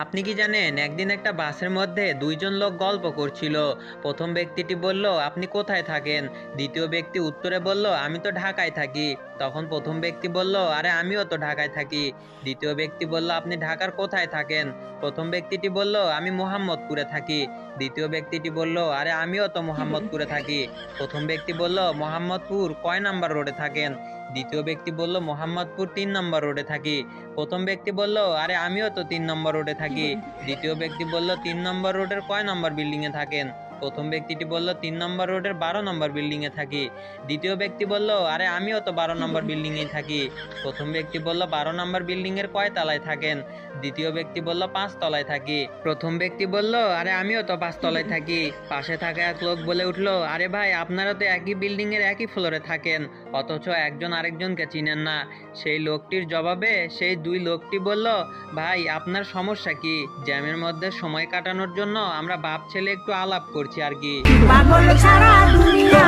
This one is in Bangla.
আপনি কি জানেন একদিন একটা বাসের মধ্যে দুইজন লোক গল্প করছিল। প্রথম ব্যক্তিটি বলল, আপনি কোথায় থাকেন? দ্বিতীয় ব্যক্তি উত্তরে বলল, আমি তো ঢাকায় থাকি। তখন প্রথম ব্যক্তি বলল, আরে আমিও তো ঢাকায় থাকি। দ্বিতীয় ব্যক্তি বলল, আপনি ঢাকার কোথায় থাকেন? প্রথম ব্যক্তিটি বলল, আমি মোহাম্মদপুরে থাকি। দ্বিতীয় ব্যক্তিটি বলল, আরে আমিও তো মোহাম্মদপুরে থাকি। প্রথম ব্যক্তি বলল, মোহাম্মদপুর কয় নাম্বার রোডে থাকেন? দ্বিতীয় ব্যক্তি বলল, মোহাম্মদপুর 3 নম্বর রোডে থাকি। প্রথম ব্যক্তি বলল, আরে আমিও তো 3 নম্বর রোডে থাকি। দ্বিতীয় ব্যক্তি বলল, 3 নম্বর রোডের কয় নম্বর বিল্ডিং এ থাকেন? প্রথম ব্যক্তিটি বলল, 3 নম্বর রোডের 12 নম্বর বিল্ডিং এ থাকি। দ্বিতীয় ব্যক্তি বলল, আরে আমিও তো 12 নম্বর বিল্ডিং এ থাকি। প্রথম ব্যক্তি বলল, 12 নম্বর বিল্ডিং এর কয় তলায় থাকেন? দ্বিতীয় ব্যক্তি বলল, 5 তলায় থাকি। প্রথম ব্যক্তি বলল, আরে আমিও তো 5 তলায় থাকি। পাশে থাকা এক লোক বলে উঠলো, আরে ভাই, আপনারা তো একই বিল্ডিং এর একই ফ্লোরে থাকেন, অথচ একজন আরেকজনকে চিনেন না। সেই লোকটির জবাবে সেই দুই লোকটি বলল, ভাই, আপনার সমস্যা কি? জ্যামের মধ্যে সময় কাটানোর জন্য আমরা বাপ ছেলে একটু আলাপ করছি আর কি। পাগল ছাড়া দুনিয়া